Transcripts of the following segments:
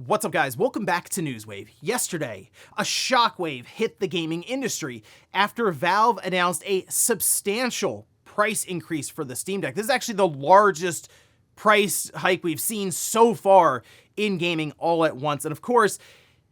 What's up, guys? Welcome back to Newswave. Yesterday, a shockwave hit the gaming industry after Valve announced a substantial price increase for the Steam Deck. This is actually the largest price hike we've seen so far in gaming all at once. And of course,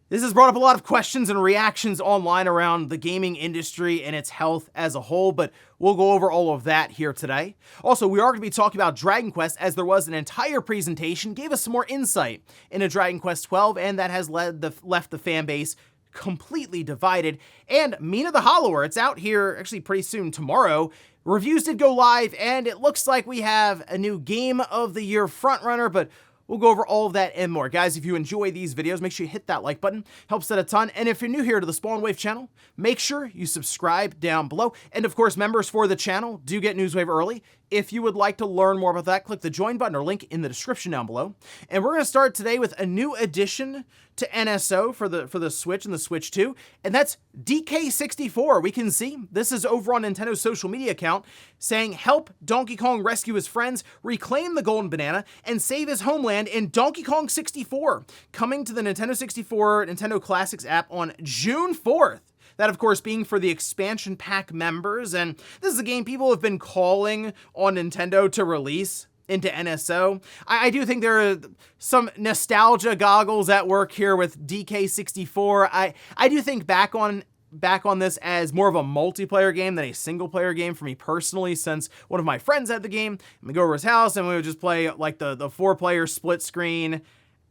this has brought up a lot of questions and reactions online around the gaming industry and its health as a whole, but we'll go over all of that here today. Also, we are going to be talking about Dragon Quest, as there was an entire presentation, gave us some more insight into Dragon Quest XII, and that has left the fan base completely divided. And Mina the Hollower, it's out here actually pretty soon tomorrow. Reviews did go live, and it looks like we have a new Game of the Year frontrunner, but we'll go over all of that and more. Guys, if you enjoy these videos, make sure you hit that like button. Helps out a ton. And if you're new here to the Spawn Wave channel, make sure you subscribe down below. And of course, members for the channel do get Newswave early. If you would like to learn more about that, click the join button or link in the description down below. And we're going to start today with a new addition to NSO for the Switch and the Switch 2, and that's DK64. We can see this is over on Nintendo's social media account saying, help Donkey Kong rescue his friends, reclaim the golden banana, and save his homeland in Donkey Kong 64, coming to the Nintendo 64 Nintendo Classics app on June 4th. That, of course, being for the expansion pack members, and this is a game people have been calling on Nintendo to release into NSO. I do think there are some nostalgia goggles at work here with DK64. I do think back on this as more of a multiplayer game than a single player game for me personally, since one of my friends had the game, and we go over his house and we would just play like the 4-player split screen.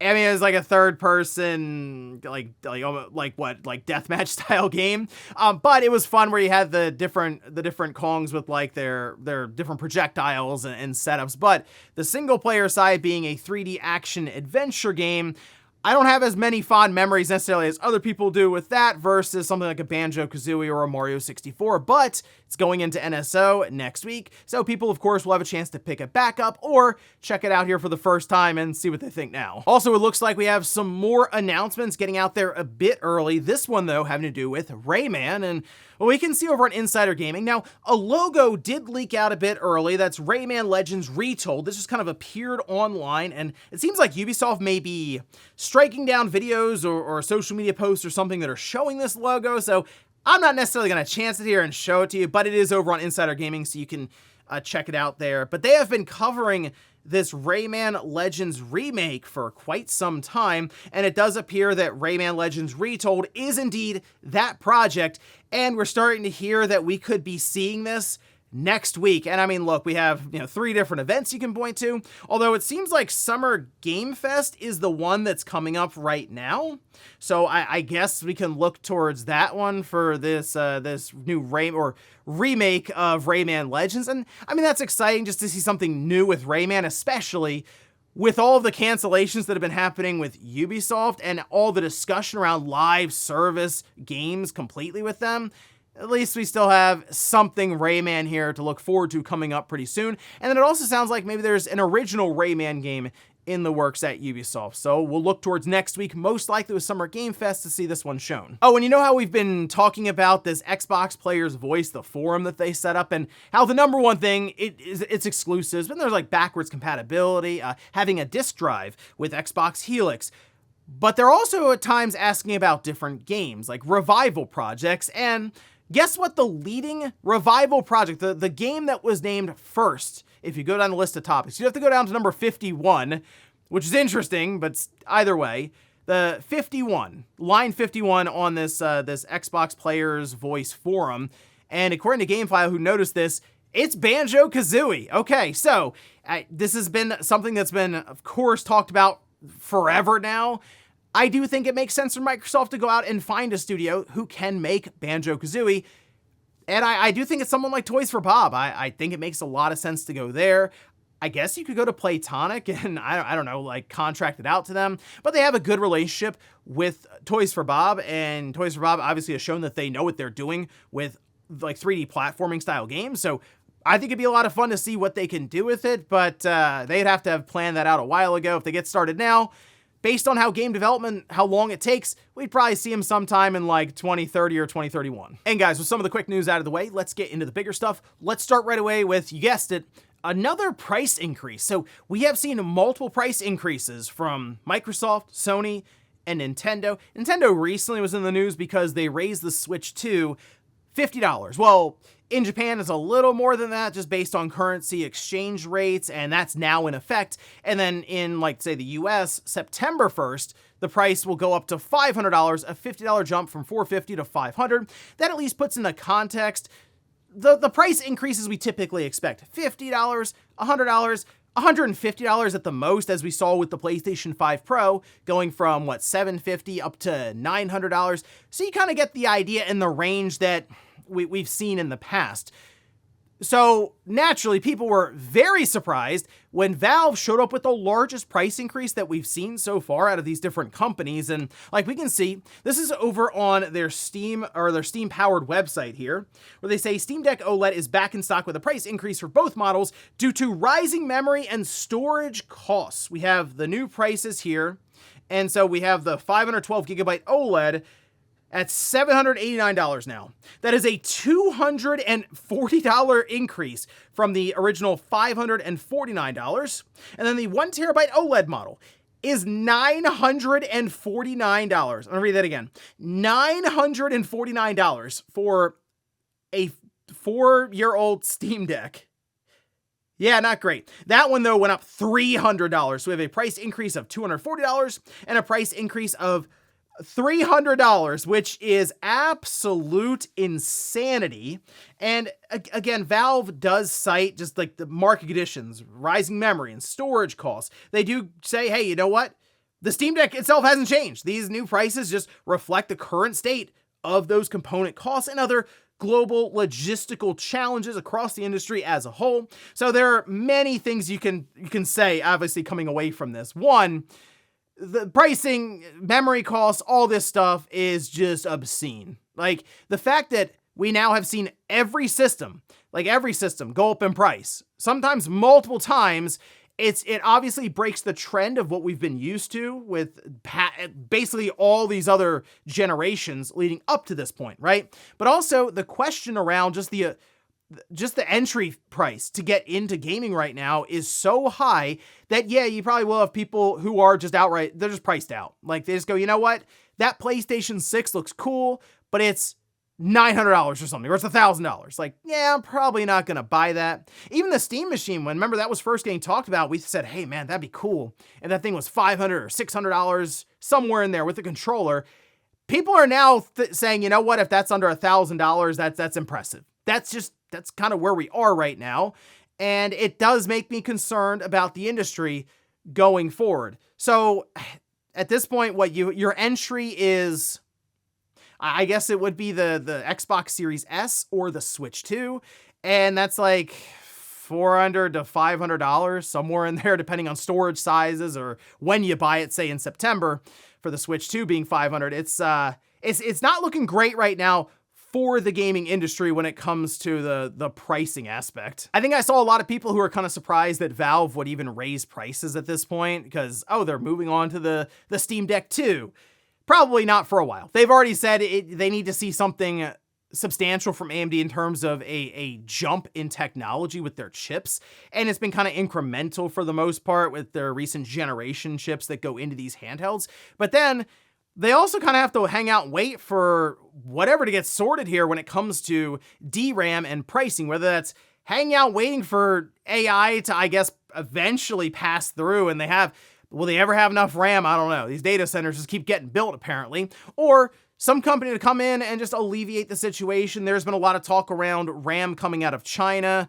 I mean, it's like a third-person, like deathmatch style game. But it was fun where you had the different Kongs with like their different projectiles and setups. But the single-player side being a 3D action adventure game, I don't have as many fond memories necessarily as other people do with that versus something like a Banjo Kazooie or a Mario 64, but it's going into NSO next week, so people, of course, will have a chance to pick it back up or check it out here for the first time and see what they think now. Also, it looks like we have some more announcements getting out there a bit early. This one, though, having to do with Rayman, and well, we can see over on Insider Gaming. Now, a logo did leak out a bit early. That's Rayman Legends Retold. This just kind of appeared online, and it seems like Ubisoft may be striking down videos or social media posts or something that are showing this logo, so I'm not necessarily going to chance it here and show it to you, but it is over on Insider Gaming, so you can check it out there. But they have been covering this Rayman Legends remake for quite some time, and it does appear that Rayman Legends Retold is indeed that project, and we're starting to hear that we could be seeing this next week. And I mean, look, we have 3 different events you can point to, although it seems like Summer Game Fest is the one that's coming up right now. So I guess we can look towards that one for this this new remake of Rayman Legends. And I mean, that's exciting just to see something new with Rayman, especially with all of the cancellations that have been happening with Ubisoft and all the discussion around live service games completely with them. At least we still have something Rayman here to look forward to coming up pretty soon. And then it also sounds like maybe there's an original Rayman game in the works at Ubisoft. So we'll look towards next week, most likely with Summer Game Fest, to see this one shown. Oh, and you know how we've been talking about this Xbox Player's Voice, the forum that they set up, and how the number one thing, it's exclusives, but there's like backwards compatibility, having a disk drive with Xbox Helix. But they're also at times asking about different games, like revival projects, and guess what the leading revival project, the game that was named first, if you go down the list of topics, you have to go down to number 51, which is interesting, but either way, the 51, line 51 on this Xbox Player's Voice forum, and according to GameFile, who noticed this, it's Banjo Kazooie. Okay, so this has been something that's been, of course, talked about forever now. I do think it makes sense for Microsoft to go out and find a studio who can make Banjo Kazooie. And I do think it's someone like Toys for Bob. I think it makes a lot of sense to go there. I guess you could go to Playtonic and, I don't know, like contract it out to them. But they have a good relationship with Toys for Bob. And Toys for Bob obviously has shown that they know what they're doing with like 3D platforming style games. So I think it'd be a lot of fun to see what they can do with it. But they'd have to have planned that out a while ago. If they get started now, based on how game development, how long it takes, we'd probably see him sometime in like 2030 or 2031. And guys, with some of the quick news out of the way, let's get into the bigger stuff. Let's start right away with, you guessed it, another price increase. So we have seen multiple price increases from Microsoft, Sony, and Nintendo. Nintendo recently was in the news because they raised the Switch 2 $50. Well, in Japan, it's a little more than that just based on currency exchange rates, and that's now in effect. And then in, like, say, the US, September 1st, the price will go up to $500, a $50 jump from $450 to $500. That at least puts into context the price increases we typically expect. $50, $100, $150 at the most, as we saw with the PlayStation 5 Pro, going from, $750 up to $900. So you kind of get the idea in the range that we've seen in the past. So naturally, people were very surprised when Valve showed up with the largest price increase that we've seen so far out of these different companies. And like we can see, this is over on their Steam powered website here, where they say Steam Deck OLED is back in stock with a price increase for both models due to rising memory and storage costs. We have the new prices here. And so we have the 512 gigabyte OLED at $789 now. That is a $240 increase from the original $549. And then the 1 terabyte OLED model is $949. I'm gonna read that again. $949 for a 4-year-old Steam Deck. Yeah, not great. That one, though, went up $300. So we have a price increase of $240 and a price increase of $300, which is absolute insanity. And again, Valve does cite just like the market conditions, rising memory and storage costs. They do say, hey, you know what? The Steam Deck itself hasn't changed. These new prices just reflect the current state of those component costs and other global logistical challenges across the industry as a whole. So there are many things you can say, obviously, coming away from this. One, the pricing, memory costs, all this stuff is just obscene. Like, the fact that we now have seen every system go up in price, sometimes multiple times, it obviously breaks the trend of what we've been used to with basically all these other generations leading up to this point, right? But also the question around just the entry price to get into gaming right now is so high that, yeah, you probably will have people who are just outright, they're just priced out. Like, they just go, you know what? That PlayStation 6 looks cool, but it's $900 or something, or it's $1,000. Like, yeah, I'm probably not going to buy that. Even the Steam Machine, remember that was first getting talked about, we said, hey man, that'd be cool. And that thing was $500 or $600, somewhere in there with the controller. People are now saying, you know what? If that's under $1,000, that's impressive. That's kind of where we are right now. And it does make me concerned about the industry going forward. So at this point, your entry is, I guess it would be the Xbox Series S or the Switch 2. And that's like $400 to $500, somewhere in there, depending on storage sizes or when you buy it, say in September, for the Switch 2 being $500. It's not looking great right now for the gaming industry when it comes to the pricing aspect. I think I saw a lot of people who are kind of surprised that Valve would even raise prices at this point because, they're moving on to the Steam Deck 2. Probably not for a while. They've already said they need to see something substantial from AMD in terms of a jump in technology with their chips. And it's been kind of incremental for the most part with their recent generation chips that go into these handhelds. But then they also kind of have to hang out and wait for whatever to get sorted here when it comes to DRAM and pricing, whether that's hanging out waiting for AI to, I guess, eventually pass through, and will they ever have enough RAM? I don't know. These data centers just keep getting built, apparently. Or some company to come in and just alleviate the situation. There's been a lot of talk around RAM coming out of China.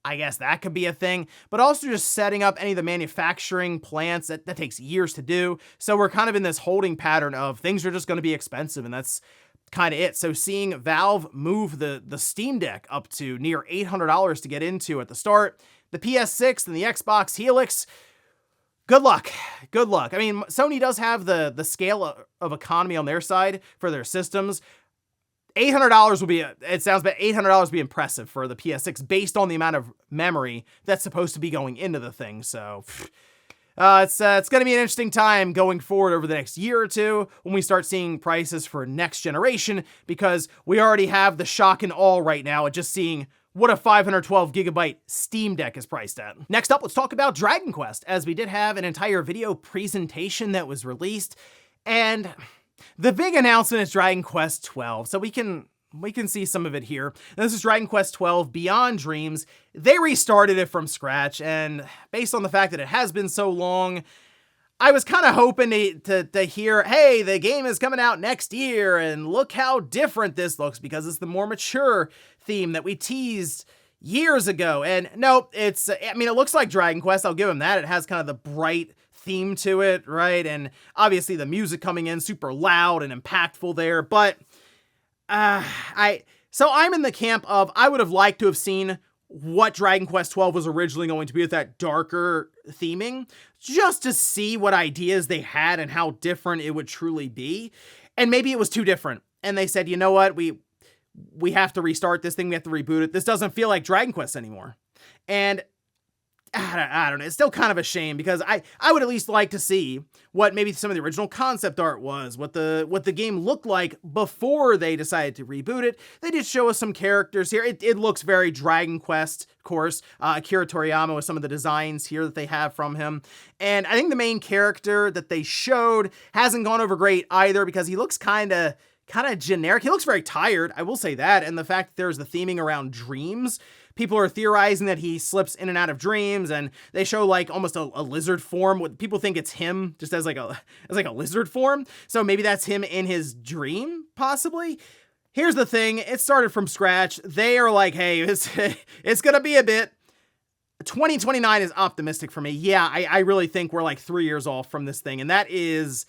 I guess that could be a thing, but also just setting up any of the manufacturing plants that takes years to do. So we're kind of in this holding pattern of things are just going to be expensive, and that's kind of it. So seeing Valve move the Steam Deck up to near $800 to get into at the start, the PS6 and the Xbox Helix, good luck. Good luck. I mean, Sony does have the scale of economy on their side for their systems. $800 will be, it sounds bad, $800 would be impressive for the PS6 based on the amount of memory that's supposed to be going into the thing. So it's going to be an interesting time going forward over the next year or two when we start seeing prices for next generation, because we already have the shock and awe right now at just seeing what a 512 gigabyte Steam Deck is priced at. Next up, let's talk about Dragon Quest, as we did have an entire video presentation that was released, and the big announcement is Dragon Quest XII, so we can see some of it here. This is Dragon Quest XII Beyond Dreams. They restarted it from scratch, and based on the fact that it has been so long, I was kind of hoping to hear, hey, the game is coming out next year, and look how different this looks because it's the more mature theme that we teased years ago. And nope, it looks like Dragon Quest, I'll give them that. It has kind of the bright theme to it, right? And obviously the music coming in super loud and impactful there, but so I'm in the camp of I would have liked to have seen what Dragon Quest XII was originally going to be with that darker theming, just to see what ideas they had and how different it would truly be. And maybe it was too different. And they said, you know what, we have to restart this thing, we have to reboot it. This doesn't feel like Dragon Quest anymore. And I don't know, it's still kind of a shame because I would at least like to see what maybe some of the original concept art was, what the game looked like before they decided to reboot it. They did show us some characters here. It looks very Dragon Quest, of course. Akira Toriyama with some of the designs here that they have from him. And I think the main character that they showed hasn't gone over great either because he looks kind of generic. He looks very tired, I will say that. And the fact that there's the theming around dreams, people are theorizing that he slips in and out of dreams, and they show like almost a lizard form. People think it's him just as like a lizard form. So maybe that's him in his dream, possibly. Here's the thing. It started from scratch. They are like, hey, it's going to be a bit. 2029 is optimistic for me. Yeah, I really think we're like 3 years off from this thing, and that is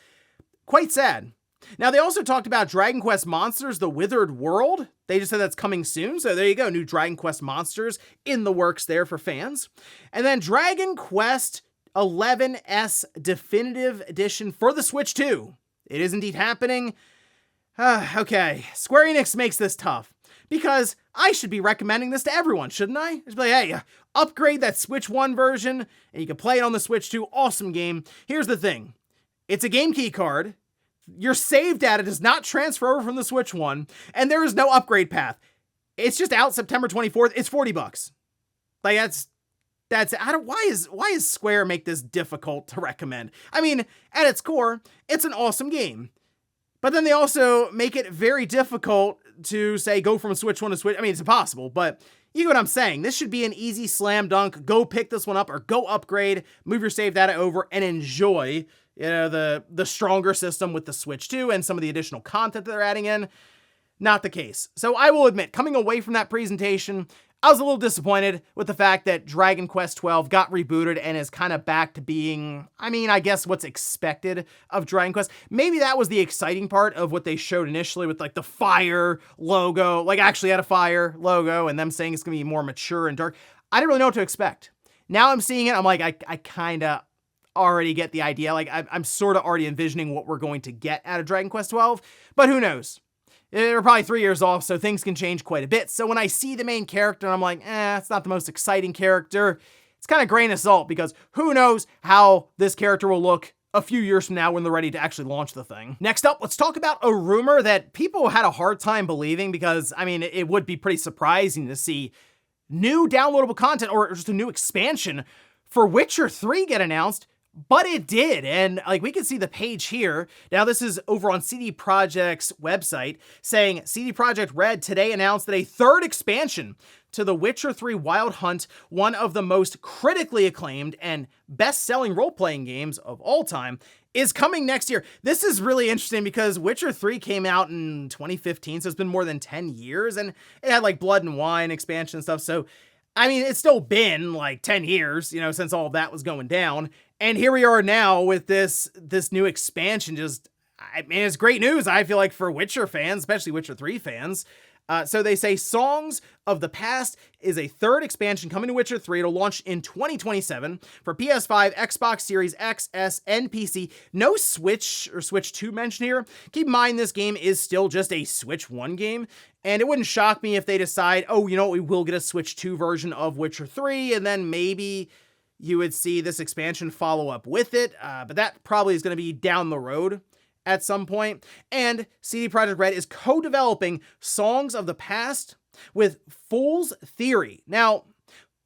quite sad. Now, they also talked about Dragon Quest Monsters, The Withered World. They just said that's coming soon. So there you go. New Dragon Quest Monsters in the works there for fans. And then Dragon Quest XI's Definitive Edition for the Switch 2. It is indeed happening. Okay. Square Enix makes this tough because I should be recommending this to everyone, shouldn't I? Just be like, hey, upgrade that Switch 1 version and you can play it on the Switch 2. Awesome game. Here's the thing. It's a game key card. Your save data does not transfer over from the Switch 1, and there is no upgrade path. It's just out September 24th. It's $40. Like that's why is Square make this difficult to recommend? I mean, at its core, it's an awesome game. But then they also make it very difficult to say go from Switch 1 to Switch. I mean, it's impossible, but you know what I'm saying. This should be an easy slam dunk. Go pick this one up or go upgrade, move your save data over and enjoy the stronger system with the Switch 2 and some of the additional content that they're adding in. Not the case. So I will admit, coming away from that presentation, I was a little disappointed with the fact that Dragon Quest XII got rebooted and is kind of back to being, I guess what's expected of Dragon Quest. Maybe that was the exciting part of what they showed initially with like the fire logo, like actually had a fire logo and them saying it's going to be more mature and dark. I didn't really know what to expect. Now I'm seeing it, I'm like, I kind of already get the idea. Like I'm sort of already envisioning what we're going to get out of Dragon Quest XII, but who knows? We're probably 3 years off, so things can change quite a bit. So when I see the main character, I'm like, it's not the most exciting character. It's kind of grain of salt because who knows how this character will look a few years from now when they're ready to actually launch the thing. Next up, let's talk about a rumor that people had a hard time believing because, it would be pretty surprising to see new downloadable content or just a new expansion for Witcher 3 get announced. But it did, and like we can see the page here. Now this is over on CD Projekt's website saying CD Projekt Red today announced that a third expansion to The Witcher 3 Wild Hunt, one of the most critically acclaimed and best-selling role-playing games of all time, is coming next year. This is really interesting because Witcher 3 came out in 2015, so it's been more than 10 years, and it had like Blood and Wine expansion and stuff, so it's still been like 10 years, since all of that was going down. And here we are now with this new expansion. It's great news, I feel like, for Witcher fans, especially Witcher 3 fans. So they say Songs of the Past is a third expansion coming to Witcher 3. It'll launch in 2027 for PS5, Xbox Series X, S, and PC. No Switch or Switch 2 mentioned here. Keep in mind, this game is still just a Switch 1 game. And it wouldn't shock me if they decide, we will get a Switch 2 version of Witcher 3, and then maybe you would see this expansion follow up with it, but that probably is going to be down the road at some point. And CD Projekt Red is co-developing Songs of the Past with Fool's Theory. Now,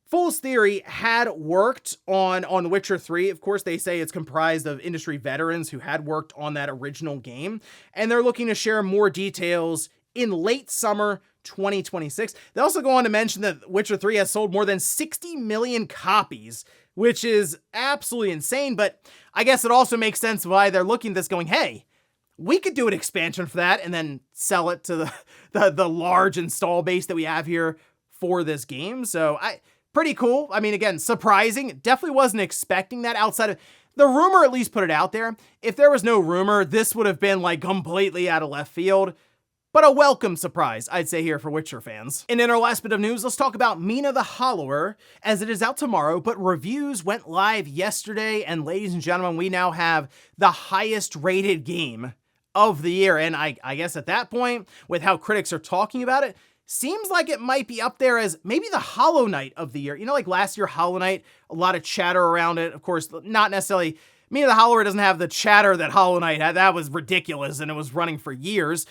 Fool's Theory had worked on Witcher 3. Of course, they say it's comprised of industry veterans who had worked on that original game, and they're looking to share more details in late summer 2026. They also go on to mention that Witcher 3 has sold more than 60 million copies, which is absolutely insane, but I guess it also makes sense why they're looking at this going, hey, we could do an expansion for that and then sell it to the large install base that we have here for this game. So pretty cool. I mean, again, surprising. Definitely wasn't expecting that outside of the rumor, at least put it out there. If there was no rumor, this would have been like completely out of left field. But a welcome surprise, I'd say, here for Witcher fans. And in our last bit of news, let's talk about Mina the Hollower, as it is out tomorrow, but reviews went live yesterday, and ladies and gentlemen, we now have the highest rated game of the year. And I guess at that point, with how critics are talking about it, seems like it might be up there as maybe the Hollow Knight of the year. You know, like last year, Hollow Knight, a lot of chatter around it. Of course, not necessarily, Mina the Hollower doesn't have the chatter that Hollow Knight had. That was ridiculous, and it was running for years.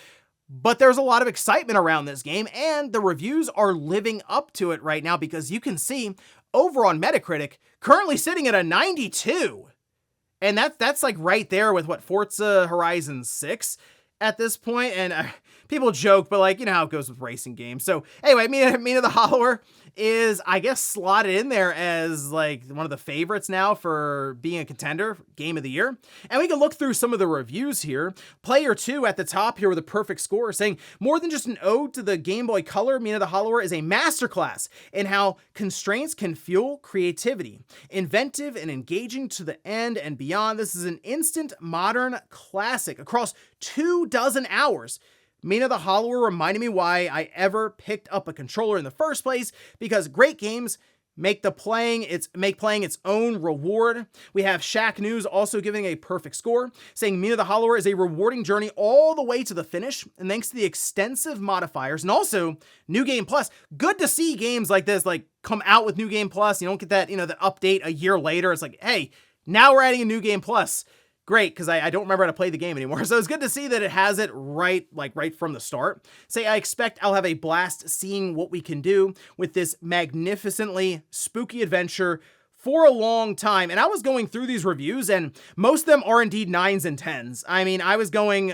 But there's a lot of excitement around this game, and the reviews are living up to it right now, because you can see over on Metacritic, currently sitting at a 92. And that's like right there with what, Forza Horizon 6 at this point. And people joke, but like, you know how it goes with racing games. So anyway, Mina the Hollower is, I guess, slotted in there as like one of the favorites now for being a contender, game of the year. And we can look through some of the reviews here. Player 2 at the top here with a perfect score, saying, more than just an ode to the Game Boy Color, Mina the Hollower is a masterclass in how constraints can fuel creativity. Inventive and engaging to the end and beyond. This is an instant modern classic across 24 hours. Mina the Hollower reminded me why I ever picked up a controller in the first place, because great games make playing its own reward. We have Shaq News also giving a perfect score, saying Mina the Hollower is a rewarding journey all the way to the finish, and thanks to the extensive modifiers and also New Game Plus. Good to see games like this like come out with New Game Plus. You don't get that, the update a year later. It's like, hey, now we're adding a New Game Plus. Great, because I don't remember how to play the game anymore. So it's good to see that it has it right from the start. I expect I'll have a blast seeing what we can do with this magnificently spooky adventure for a long time. And I was going through these reviews, and most of them are indeed 9s and 10s. I mean, I was going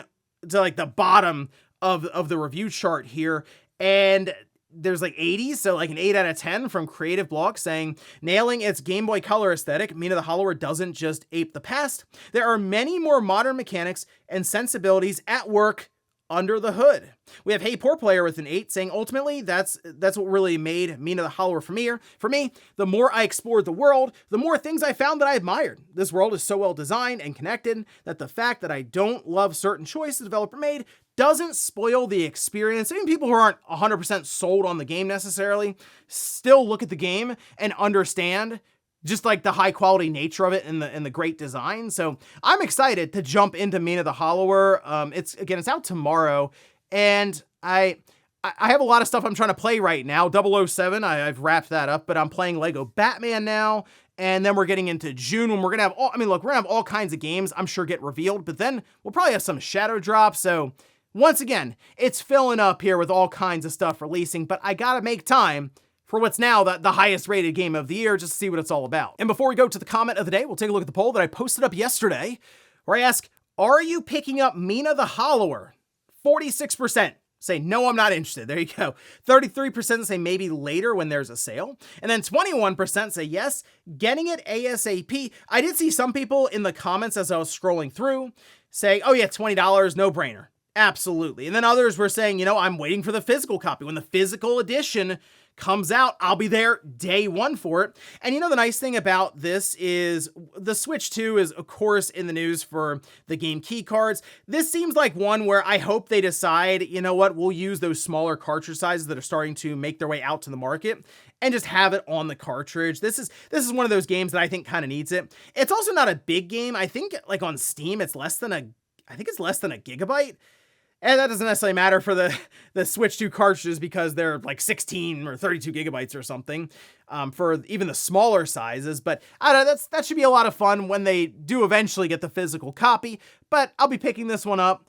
to like the bottom of the review chart here, and there's like 80s, so like an 8 out of 10 from Creative Block, saying, nailing its Game Boy Color aesthetic, Mina the Hollower doesn't just ape the past. There are many more modern mechanics and sensibilities at work under the hood. We have Hey Poor Player with an 8, saying, ultimately, that's what really made Mina the Hollower for me. The more I explored the world, the more things I found that I admired. This world is so well designed and connected that the fact that I don't love certain choices the developer made doesn't spoil the experience. Even people who aren't 100% sold on the game necessarily still look at the game and understand just like the high quality nature of it and the great design. So I'm excited to jump into Mina the Hollower. It's out tomorrow, and I have a lot of stuff I'm trying to play right now. 007, I've wrapped that up, but I'm playing Lego Batman now. And then we're getting into June when we're gonna have we're gonna have all kinds of games I'm sure get revealed, but then we'll probably have some shadow drops. So once again, it's filling up here with all kinds of stuff releasing, but I gotta make time for what's now the highest rated game of the year, just to see what it's all about. And before we go to the comment of the day, we'll take a look at the poll that I posted up yesterday, where I ask, are you picking up Mina the Hollower? 46% say, no, I'm not interested. There you go. 33% say maybe later when there's a sale. And then 21% say yes, getting it ASAP. I did see some people in the comments as I was scrolling through say, oh yeah, $20, no brainer. Absolutely. And then others were saying, I'm waiting for the physical copy. When the physical edition comes out, I'll be there day one for it. And the nice thing about this is the Switch 2 is, of course, in the news for the game key cards. This seems like one where I hope they decide, we'll use those smaller cartridge sizes that are starting to make their way out to the market and just have it on the cartridge. This is one of those games that I think kind of needs it. It's also not a big game. I think like on Steam, it's less than a gigabyte. And that doesn't necessarily matter for the Switch 2 cartridges, because they're like 16 or 32 gigabytes or something for even the smaller sizes. But I don't know, that should be a lot of fun when they do eventually get the physical copy. But I'll be picking this one up.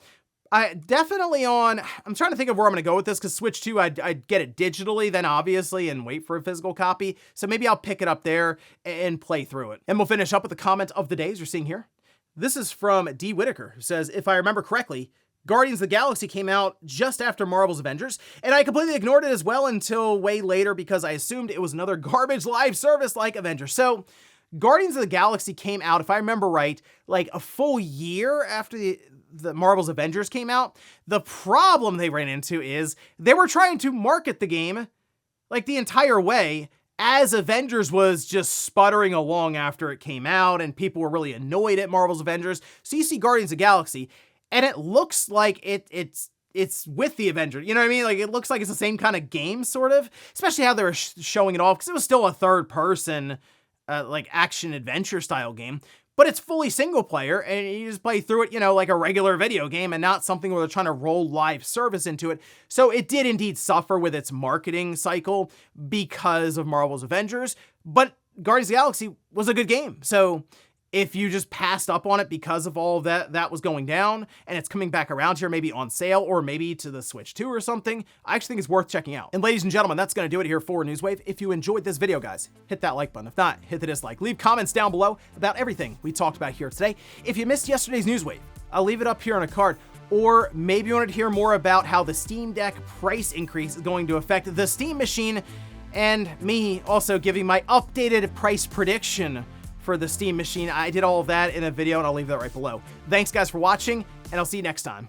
I definitely I'm trying to think of where I'm going to go with this, because Switch 2, I'd get it digitally then obviously and wait for a physical copy. So maybe I'll pick it up there and play through it. And we'll finish up with the comment of the day, as you're seeing here. This is from D. Whitaker, who says, if I remember correctly, Guardians of the Galaxy came out just after Marvel's Avengers, and I completely ignored it as well until way later because I assumed it was another garbage live service like Avengers. So Guardians of the Galaxy came out, if I remember right, like a full year after the Marvel's Avengers came out. The problem they ran into is they were trying to market the game like the entire way as Avengers was just sputtering along after it came out, and people were really annoyed at Marvel's Avengers. So you see Guardians of the Galaxy, and it looks like it's with the Avengers. You know what I mean? Like, it looks like it's the same kind of game, sort of, especially how they were showing it off, because it was still a third person, like action adventure style game. But it's fully single player, and you just play through it, you know, like a regular video game, and not something where they're trying to roll live service into it. So it did indeed suffer with its marketing cycle because of Marvel's Avengers, but Guardians of the Galaxy was a good game. So if you just passed up on it because of all of that was going down, and it's coming back around here, maybe on sale, or maybe to the Switch 2 or something, I actually think it's worth checking out. And ladies and gentlemen, that's going to do it here for Newswave. If you enjoyed this video, guys, hit that like button. If not, hit the dislike. Leave comments down below about everything we talked about here today. If you missed yesterday's Newswave, I'll leave it up here on a card. Or maybe you wanted to hear more about how the Steam Deck price increase is going to affect the Steam machine, and me also giving my updated price prediction for the Steam machine. I did all of that in a video, and I'll leave that right below. Thanks guys for watching, and I'll see you next time.